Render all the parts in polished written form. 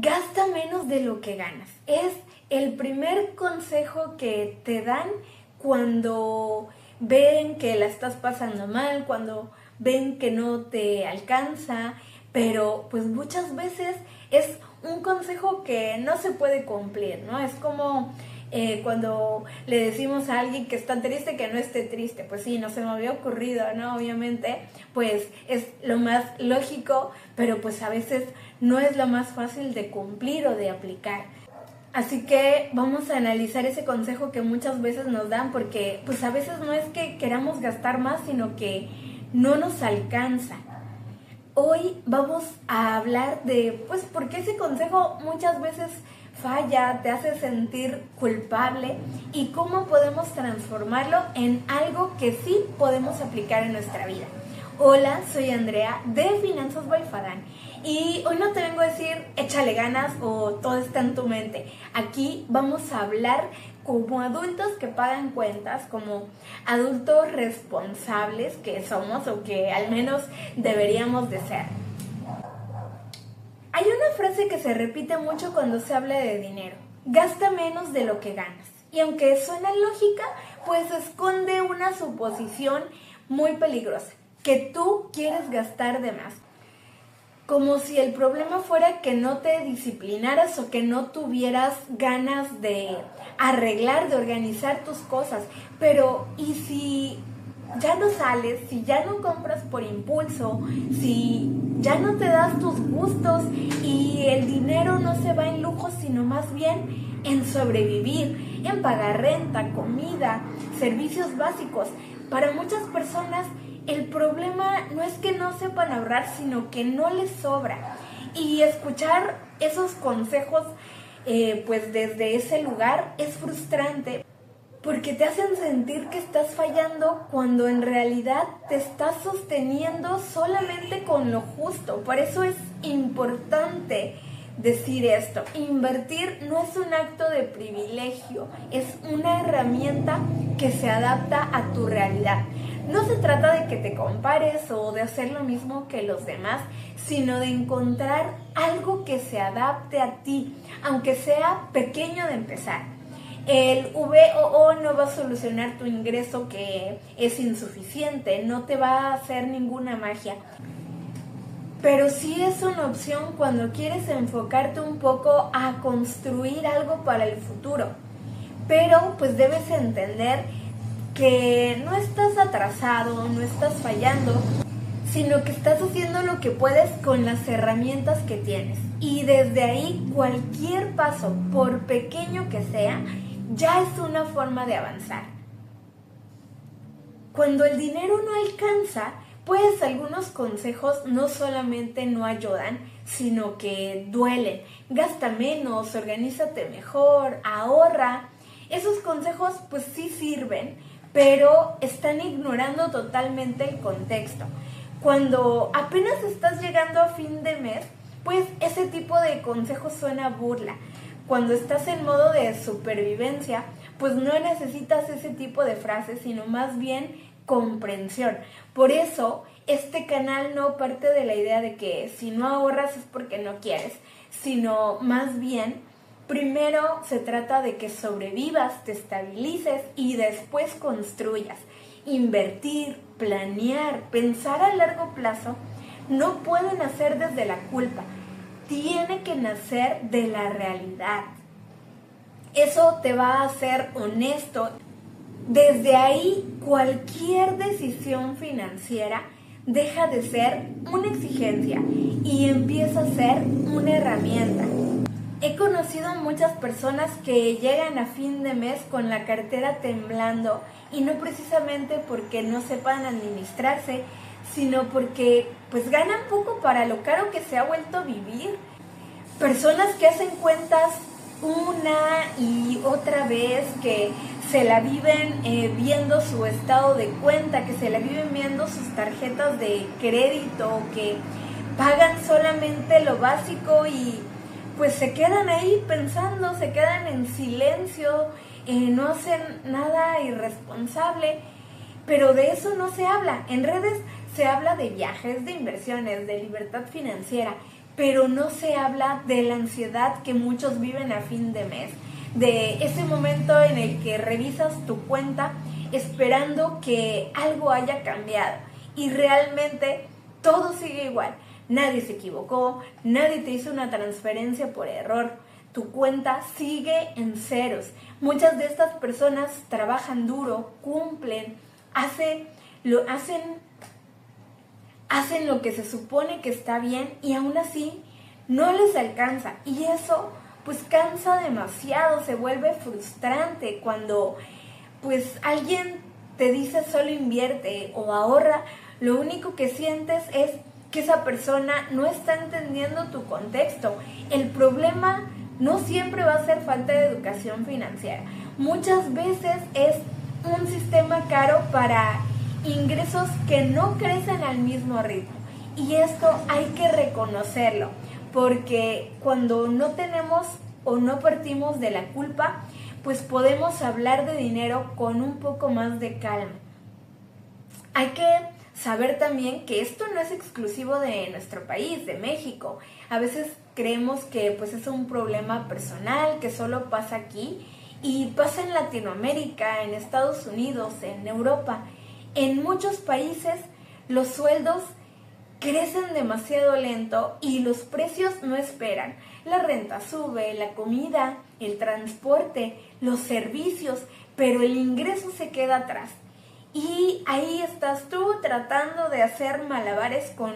Gasta menos de lo que ganas. Es el primer consejo que te dan cuando ven que la estás pasando mal, cuando ven que no te alcanza, pero pues muchas veces es un consejo que no se puede cumplir, ¿no? Es como cuando le decimos a alguien que está triste que no esté triste. Pues sí, no se me había ocurrido, ¿no? Obviamente, pues es lo más lógico, pero pues a veces no es lo más fácil de cumplir o de aplicar. Así que vamos a analizar ese consejo que muchas veces nos dan, porque pues a veces no es que queramos gastar más, sino que no nos alcanza. Hoy vamos a hablar de, pues, por qué ese consejo muchas veces falla, te hace sentir culpable y cómo podemos transformarlo en algo que sí podemos aplicar en nuestra vida. Hola, soy Andrea de Finanzas by Fadán y hoy no te vengo a decir échale ganas o todo está en tu mente. Aquí vamos a hablar como adultos que pagan cuentas, como adultos responsables que somos o que al menos deberíamos de ser. Hay una frase que se repite mucho cuando se habla de dinero: gasta menos de lo que ganas. Y aunque suena lógica, pues esconde una suposición muy peligrosa, que tú quieres gastar de más. Como si el problema fuera que no te disciplinaras o que no tuvieras ganas de arreglar, de organizar tus cosas. Pero, ¿y si ya no sales, si ya no compras por impulso, si ya no te das tus gustos y el dinero no se va en lujos, sino más bien en sobrevivir, en pagar renta, comida, servicios básicos? Para muchas personas el problema no es que no sepan ahorrar, sino que no les sobra. Y escuchar esos consejos pues desde ese lugar es frustrante, porque te hacen sentir que estás fallando cuando en realidad te estás sosteniendo solamente con lo justo. Por eso es importante decir esto: invertir no es un acto de privilegio, es una herramienta que se adapta a tu realidad. No se trata de que te compares o de hacer lo mismo que los demás, sino de encontrar algo que se adapte a ti, aunque sea pequeño de empezar. El VOO no va a solucionar tu ingreso que es insuficiente, no te va a hacer ninguna magia. Pero sí es una opción cuando quieres enfocarte un poco a construir algo para el futuro. Pero pues debes entender que no estás atrasado, no estás fallando, sino que estás haciendo lo que puedes con las herramientas que tienes. Y desde ahí cualquier paso, por pequeño que sea, ya es una forma de avanzar. Cuando el dinero no alcanza, pues algunos consejos no solamente no ayudan, sino que duelen. Gasta menos, organízate mejor, ahorra. Esos consejos pues sí sirven, pero están ignorando totalmente el contexto. Cuando apenas estás llegando a fin de mes, pues ese tipo de consejos suena a burla. Cuando estás en modo de supervivencia, pues no necesitas ese tipo de frases, sino más bien comprensión. Por eso, este canal no parte de la idea de que si no ahorras es porque no quieres, sino más bien, primero se trata de que sobrevivas, te estabilices y después construyas. Invertir, planear, pensar a largo plazo no puede nacer desde la culpa, tiene que nacer de la realidad. Eso te va a hacer honesto. Desde ahí, cualquier decisión financiera deja de ser una exigencia y empieza a ser una herramienta. He conocido muchas personas que llegan a fin de mes con la cartera temblando, y no precisamente porque no sepan administrarse, sino porque pues ganan poco para lo caro que se ha vuelto a vivir. Personas que hacen cuentas una y otra vez, que se la viven viendo su estado de cuenta, que se la viven viendo sus tarjetas de crédito, que pagan solamente lo básico y pues se quedan ahí pensando, se quedan en silencio, no hacen nada irresponsable. Pero de eso no se habla. En redes se habla de viajes, de inversiones, de libertad financiera, pero no se habla de la ansiedad que muchos viven a fin de mes, de ese momento en el que revisas tu cuenta esperando que algo haya cambiado y realmente todo sigue igual. Nadie se equivocó, nadie te hizo una transferencia por error, tu cuenta sigue en ceros. Muchas de estas personas trabajan duro, cumplen, hacen lo que se supone que está bien y aún así no les alcanza. Y eso pues cansa demasiado, se vuelve frustrante cuando pues alguien te dice solo invierte o ahorra. Lo único que sientes es que esa persona no está entendiendo tu contexto. El problema no siempre va a ser falta de educación financiera. Muchas veces es un sistema caro para ingresos que no crecen al mismo ritmo. Y esto hay que reconocerlo, porque cuando no tenemos o no partimos de la culpa, pues podemos hablar de dinero con un poco más de calma. Hay que saber también que esto no es exclusivo de nuestro país, de México. A veces creemos que pues es un problema personal, que solo pasa aquí, y pasa en Latinoamérica, en Estados Unidos, en Europa. En muchos países los sueldos crecen demasiado lento y los precios no esperan. La renta sube, la comida, el transporte, los servicios, pero el ingreso se queda atrás. Y ahí estás tú tratando de hacer malabares con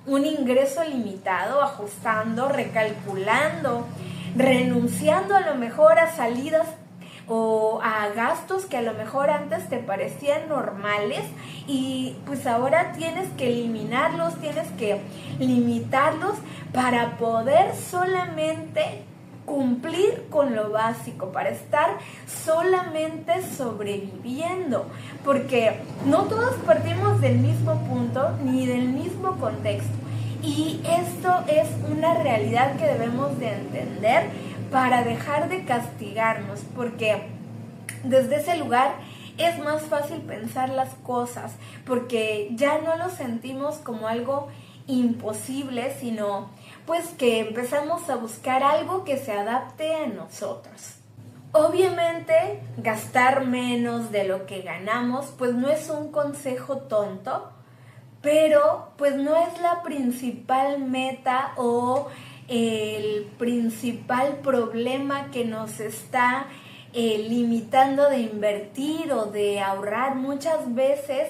un ingreso limitado, ajustando, recalculando, renunciando a lo mejor a salidas o a gastos que a lo mejor antes te parecían normales y pues ahora tienes que eliminarlos, tienes que limitarlos para poder solamente cumplir con lo básico, para estar solamente sobreviviendo, porque no todos partimos del mismo punto ni del mismo contexto, y esto es una realidad que debemos de entender para dejar de castigarnos, porque desde ese lugar es más fácil pensar las cosas, porque ya no lo sentimos como algo imposible, sino pues que empezamos a buscar algo que se adapte a nosotros. Obviamente, gastar menos de lo que ganamos, pues no es un consejo tonto, pero pues no es la principal meta o el principal problema que nos está limitando de invertir o de ahorrar. Muchas veces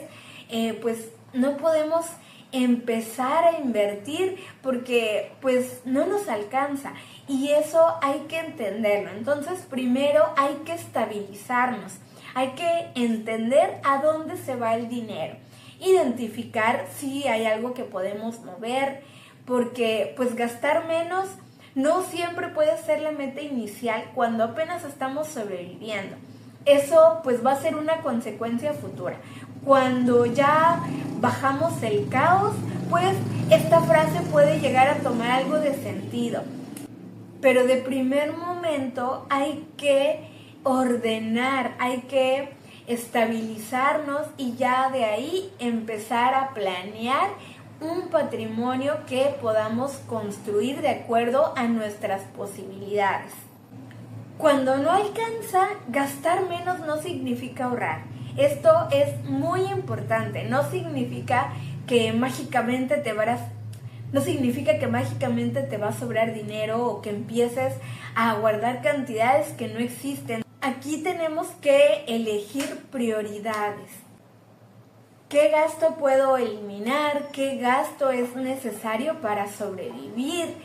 pues no podemos empezar a invertir porque pues no nos alcanza, y eso hay que entenderlo. Entonces primero hay que estabilizarnos, hay que entender a dónde se va el dinero, identificar si hay algo que podemos mover, porque pues gastar menos no siempre puede ser la meta inicial cuando apenas estamos sobreviviendo. Eso pues va a ser una consecuencia futura. Cuando ya bajamos el caos, pues esta frase puede llegar a tomar algo de sentido. Pero de primer momento hay que ordenar, hay que estabilizarnos y ya de ahí empezar a planear un patrimonio que podamos construir de acuerdo a nuestras posibilidades. Cuando no alcanza, gastar menos no significa ahorrar. Esto es muy importante. No significa que mágicamente te va a sobrar dinero o que empieces a guardar cantidades que no existen. Aquí tenemos que elegir prioridades. ¿Qué gasto puedo eliminar? ¿Qué gasto es necesario para sobrevivir?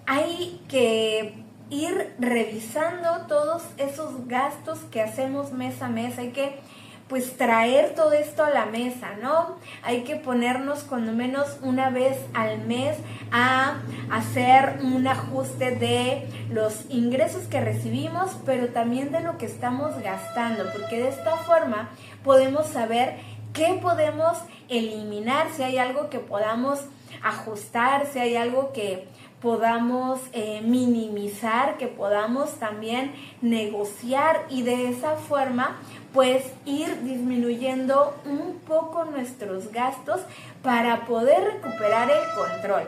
Hay que ir revisando todos esos gastos que hacemos mes a mes. Hay que pues traer todo esto a la mesa, ¿no? Hay que ponernos cuando menos una vez al mes a hacer un ajuste de los ingresos que recibimos, pero también de lo que estamos gastando, porque de esta forma podemos saber qué podemos eliminar, si hay algo que podamos ajustar, si hay algo que podamos minimizar, que podamos también negociar, y de esa forma pues ir disminuyendo un poco nuestros gastos para poder recuperar el control.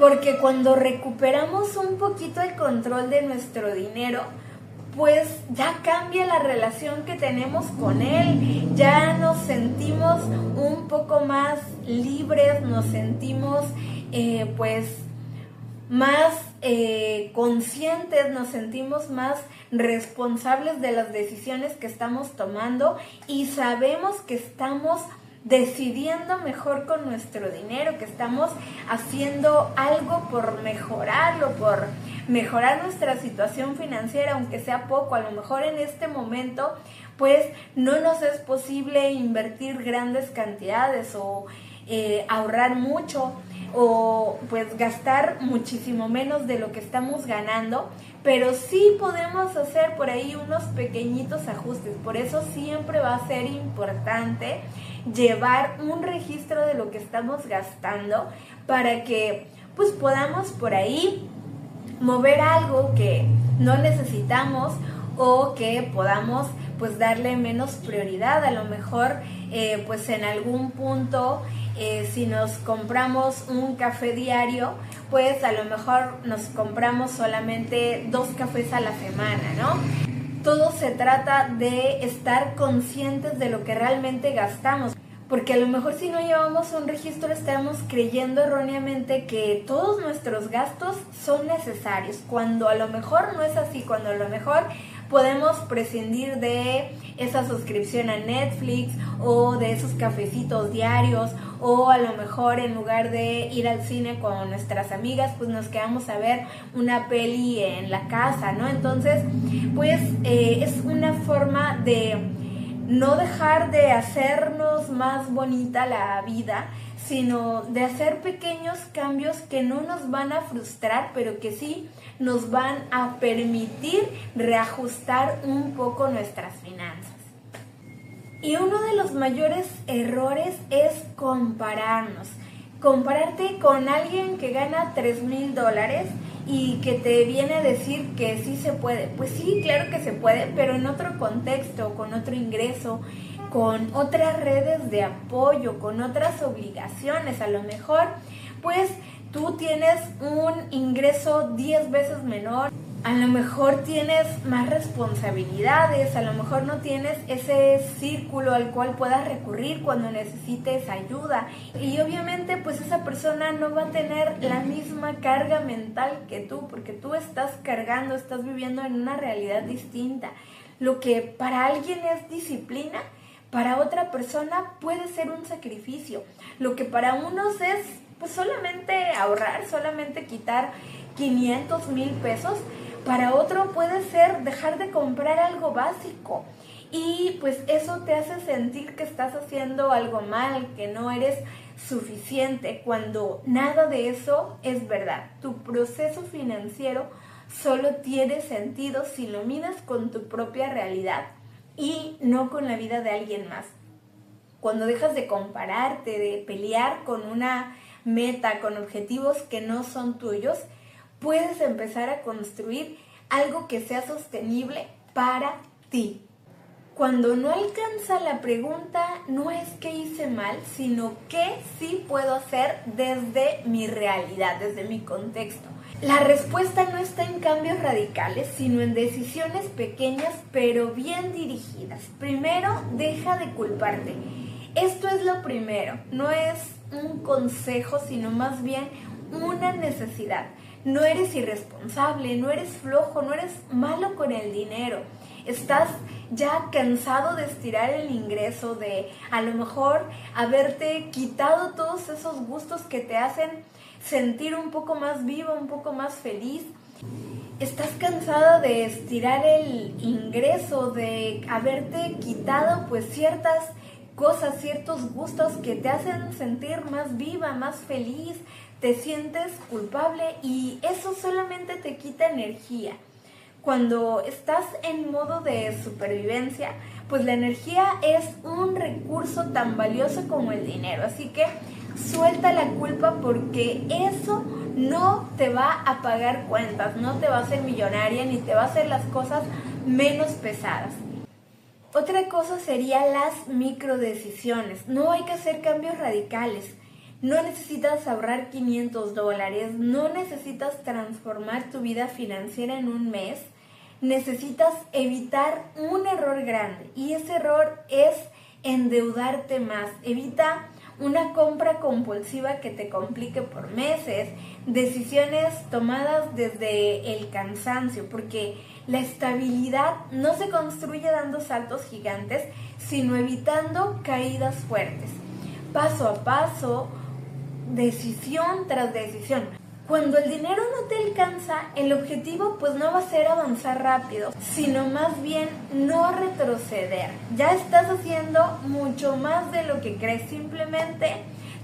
porque cuando recuperamos un poquito el control de nuestro dinero, pues ya cambia la relación que tenemos con él, ya nos sentimos un poco más libres, nos sentimos pues más conscientes, nos sentimos más responsables de las decisiones que estamos tomando y sabemos que estamos decidiendo mejor con nuestro dinero, que estamos haciendo algo por mejorarlo, por mejorar nuestra situación financiera, aunque sea poco. A lo mejor en este momento pues no nos es posible invertir grandes cantidades o ahorrar mucho o pues gastar muchísimo menos de lo que estamos ganando, pero sí podemos hacer por ahí unos pequeñitos ajustes. Por eso siempre va a ser importante llevar un registro de lo que estamos gastando para que pues podamos por ahí mover algo que no necesitamos o que podamos pues darle menos prioridad. A lo mejor pues en algún punto si nos compramos un café diario, pues a lo mejor nos compramos solamente 2 cafés a la semana, ¿no? Todo se trata de estar conscientes de lo que realmente gastamos, porque a lo mejor si no llevamos un registro estamos creyendo erróneamente que todos nuestros gastos son necesarios, cuando a lo mejor no es así, cuando a lo mejor podemos prescindir de esa suscripción a Netflix o de esos cafecitos diarios, o a lo mejor en lugar de ir al cine con nuestras amigas, pues nos quedamos a ver una peli en la casa, ¿no? Entonces, pues es una forma de no dejar de hacernos más bonita la vida, sino de hacer pequeños cambios que no nos van a frustrar, pero que sí nos van a permitir reajustar un poco nuestras finanzas. Y uno de los mayores errores es compararnos. Compararte con alguien que gana $3,000 y que te viene a decir que sí se puede. Pues sí, claro que se puede, pero en otro contexto, con otro ingreso, con otras redes de apoyo, con otras obligaciones. A lo mejor, pues tú tienes un ingreso 10 veces menor. A lo mejor tienes más responsabilidades, a lo mejor no tienes ese círculo al cual puedas recurrir cuando necesites ayuda. Y obviamente pues esa persona no va a tener la misma carga mental que tú, porque tú estás cargando, estás viviendo en una realidad distinta. Lo que para alguien es disciplina, para otra persona puede ser un sacrificio. Lo que para unos es pues solamente ahorrar, solamente quitar 500, 1,000 pesos, para otro puede ser dejar de comprar algo básico y pues eso te hace sentir que estás haciendo algo mal, que no eres suficiente, cuando nada de eso es verdad. Tu proceso financiero solo tiene sentido si lo mides con tu propia realidad y no con la vida de alguien más. Cuando dejas de compararte, de pelear con una meta, con objetivos que no son tuyos, puedes empezar a construir algo que sea sostenible para ti. Cuando no alcanza la pregunta, no es qué hice mal, sino qué sí puedo hacer desde mi realidad, desde mi contexto. La respuesta no está en cambios radicales, sino en decisiones pequeñas pero bien dirigidas. Primero, deja de culparte. Esto es lo primero, no es un consejo, sino más bien una necesidad. No eres irresponsable, no eres flojo, no eres malo con el dinero. Estás ya cansado de estirar el ingreso, de a lo mejor haberte quitado todos esos gustos que te hacen sentir un poco más viva, un poco más feliz. Estás cansada de estirar el ingreso, de haberte quitado pues ciertas cosas, ciertos gustos que te hacen sentir más viva, más feliz. Te sientes culpable y eso solamente te quita energía. Cuando estás en modo de supervivencia, pues la energía es un recurso tan valioso como el dinero. Así que suelta la culpa, porque eso no te va a pagar cuentas, no te va a hacer millonaria ni te va a hacer las cosas menos pesadas. Otra cosa sería las microdecisiones. No hay que hacer cambios radicales. No necesitas ahorrar $500, no necesitas transformar tu vida financiera en un mes, necesitas evitar un error grande y ese error es endeudarte más. Evita una compra compulsiva que te complique por meses, decisiones tomadas desde el cansancio, porque la estabilidad no se construye dando saltos gigantes, sino evitando caídas fuertes, paso a paso, decisión tras decisión. Cuando el dinero no te alcanza, el objetivo pues no va a ser avanzar rápido, sino más bien no retroceder. Ya estás haciendo mucho más de lo que crees, simplemente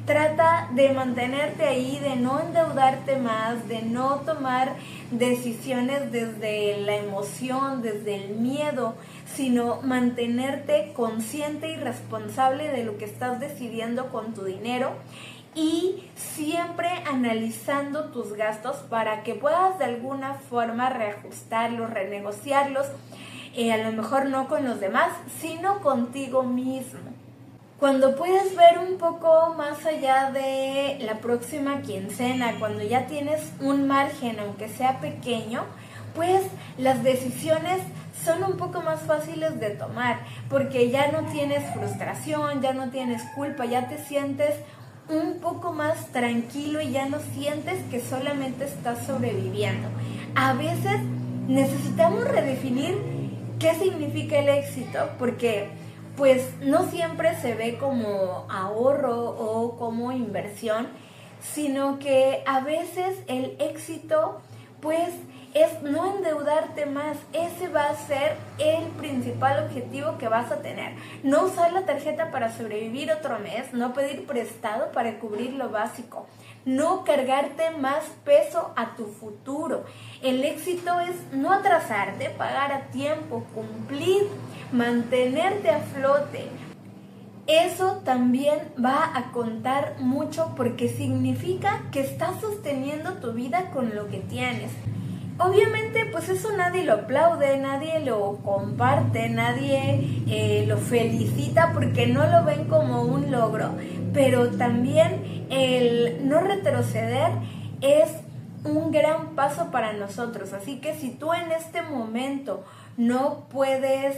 trata de mantenerte ahí, de no endeudarte más, de no tomar decisiones desde la emoción, desde el miedo, sino mantenerte consciente y responsable de lo que estás decidiendo con tu dinero y siempre analizando tus gastos para que puedas de alguna forma reajustarlos, renegociarlos, a lo mejor no con los demás, sino contigo mismo. Cuando puedes ver un poco más allá de la próxima quincena, cuando ya tienes un margen, aunque sea pequeño, pues las decisiones son un poco más fáciles de tomar, porque ya no tienes frustración, ya no tienes culpa, ya te sientes un poco más tranquilo y ya no sientes que solamente estás sobreviviendo. A veces necesitamos redefinir qué significa el éxito, porque pues no siempre se ve como ahorro o como inversión, sino que a veces el éxito pues es no endeudarte más. Ese va a ser el principal objetivo que vas a tener. No usar la tarjeta para sobrevivir otro mes, no pedir prestado para cubrir lo básico, no cargarte más peso a tu futuro. El éxito es no atrasarte, pagar a tiempo, cumplir, mantenerte a flote. Eso también va a contar mucho porque significa que estás sosteniendo tu vida con lo que tienes. Obviamente, pues eso nadie lo aplaude, nadie lo comparte, nadie lo felicita porque no lo ven como un logro, pero también el no retroceder es un gran paso para nosotros. Así que si tú en este momento no puedes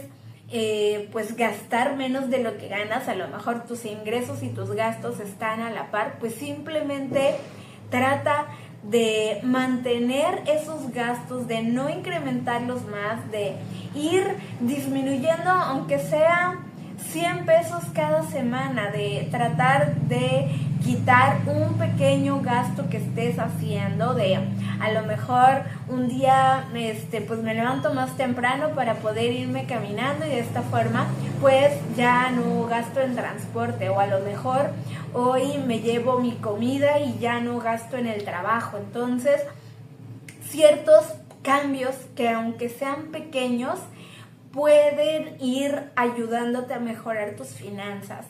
pues gastar menos de lo que ganas, a lo mejor tus ingresos y tus gastos están a la par, pues simplemente trata de mantener esos gastos, de no incrementarlos más, de ir disminuyendo aunque sea 100 pesos cada semana, de tratar de quitar un pequeño gasto que estés haciendo, de a lo mejor un día pues me levanto más temprano para poder irme caminando y de esta forma pues ya no gasto en transporte, o a lo mejor hoy me llevo mi comida y ya no gasto en el trabajo. Entonces, ciertos cambios que aunque sean pequeños pueden ir ayudándote a mejorar tus finanzas.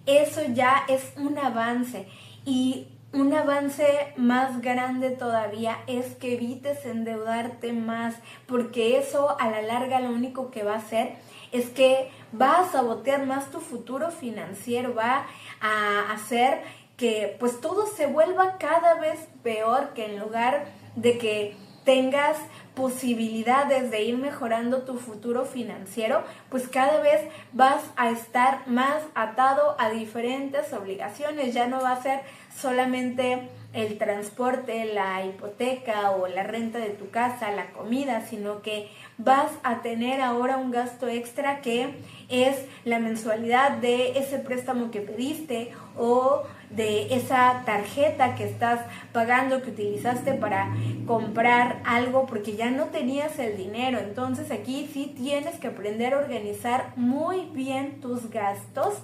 Eso ya es un avance, y un avance más grande todavía es que evites endeudarte más, porque eso a la larga lo único que va a hacer es que va a sabotear más tu futuro financiero, va a hacer que pues todo se vuelva cada vez peor, que en lugar de que tengas posibilidades de ir mejorando tu futuro financiero, pues cada vez vas a estar más atado a diferentes obligaciones. Ya no va a ser solamente el transporte, la hipoteca o la renta de tu casa, la comida, sino que vas a tener ahora un gasto extra que es la mensualidad de ese préstamo que pediste o de esa tarjeta que estás pagando, que utilizaste para comprar algo porque ya no tenías el dinero. Entonces aquí sí tienes que aprender a organizar muy bien tus gastos.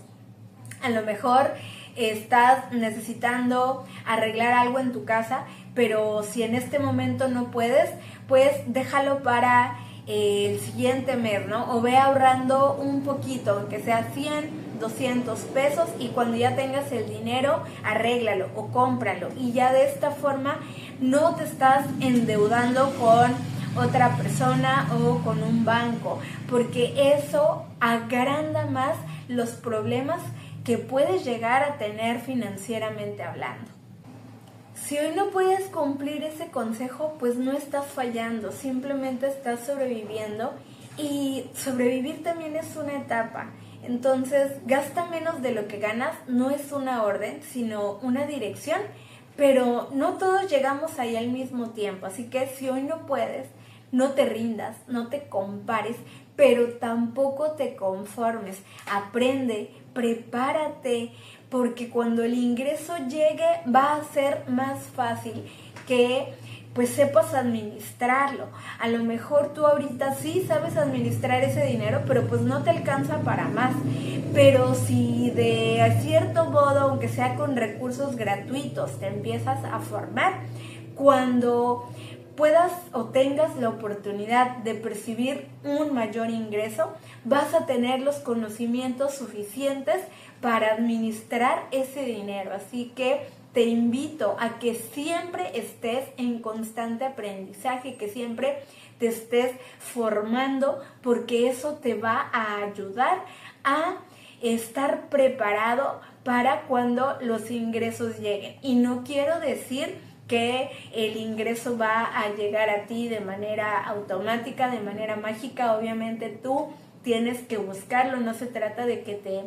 A lo mejor estás necesitando arreglar algo en tu casa, pero si en este momento no puedes, pues déjalo para el siguiente mes, ¿no? O ve ahorrando un poquito, aunque sea 100, 200 pesos, y cuando ya tengas el dinero, arréglalo o cómpralo. Y ya de esta forma no te estás endeudando con otra persona o con un banco, porque eso agranda más los problemas que puedes llegar a tener financieramente hablando. Si hoy no puedes cumplir ese consejo, pues no estás fallando, simplemente estás sobreviviendo, y sobrevivir también es una etapa. Entonces, gasta menos de lo que ganas no es una orden, sino una dirección, pero no todos llegamos ahí al mismo tiempo. Así que si hoy no puedes, no te rindas, no te compares, pero tampoco te conformes. Aprende, prepárate, porque cuando el ingreso llegue va a ser más fácil que pues sepas administrarlo. A lo mejor tú ahorita sí sabes administrar ese dinero, pero pues no te alcanza para más. Pero si de cierto modo, aunque sea con recursos gratuitos, te empiezas a formar, cuando puedas o tengas la oportunidad de percibir un mayor ingreso, vas a tener los conocimientos suficientes para administrar ese dinero. Así que te invito a que siempre estés en constante aprendizaje, que siempre te estés formando, porque eso te va a ayudar a estar preparado para cuando los ingresos lleguen. Y no quiero decir que el ingreso va a llegar a ti de manera automática, de manera mágica. Obviamente tú tienes que buscarlo, no se trata de que te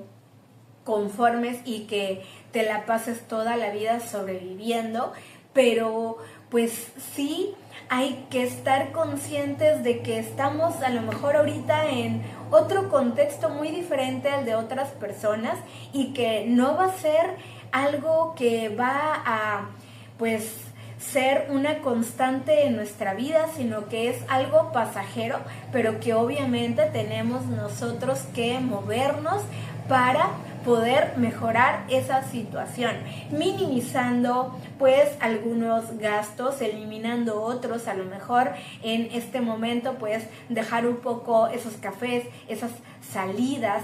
conformes y que te la pases toda la vida sobreviviendo, pero pues sí hay que estar conscientes de que estamos a lo mejor ahorita en otro contexto muy diferente al de otras personas, y que no va a ser algo que va a pues ser una constante en nuestra vida, sino que es algo pasajero, pero que obviamente tenemos nosotros que movernos para poder mejorar esa situación, minimizando pues algunos gastos, eliminando otros. A lo mejor en este momento pues dejar un poco esos cafés, esas salidas,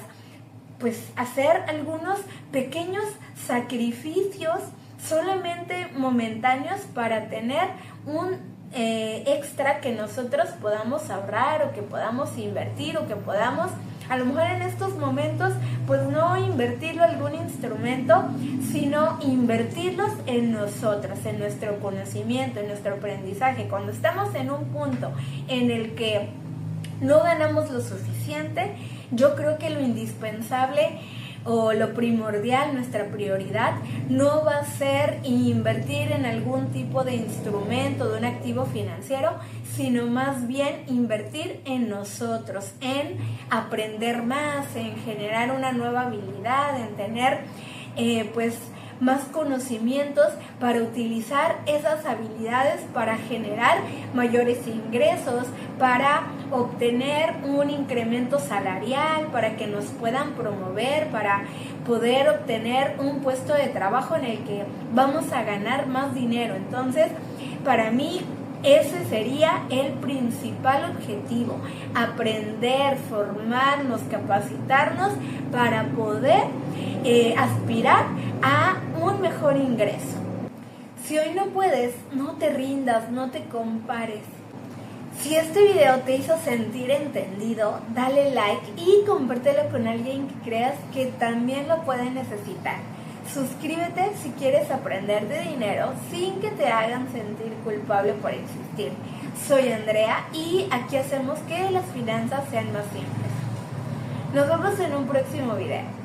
pues hacer algunos pequeños sacrificios solamente momentáneos para tener un extra que nosotros podamos ahorrar, o que podamos invertir, o que podamos a lo mejor en estos momentos pues no invertirlo en algún instrumento, sino invertirlos en nosotros, en nuestro conocimiento, en nuestro aprendizaje. Cuando estamos en un punto en el que no ganamos lo suficiente, yo creo que lo indispensable o lo primordial, nuestra prioridad, no va a ser invertir en algún tipo de instrumento, de un activo financiero, sino más bien invertir en nosotros, en aprender más, en generar una nueva habilidad, en tener pues más conocimientos para utilizar esas habilidades para generar mayores ingresos, para obtener un incremento salarial, para que nos puedan promover, para poder obtener un puesto de trabajo en el que vamos a ganar más dinero. Entonces, para mí, ese sería el principal objetivo: aprender, formarnos, capacitarnos para poder aspirar a un mejor ingreso. Si hoy no puedes, no te rindas, no te compares. Si este video te hizo sentir entendido, dale like y compártelo con alguien que creas que también lo puede necesitar. Suscríbete si quieres aprender de dinero sin que te hagan sentir culpable por existir. Soy Andrea y aquí hacemos que las finanzas sean más simples. Nos vemos en un próximo video.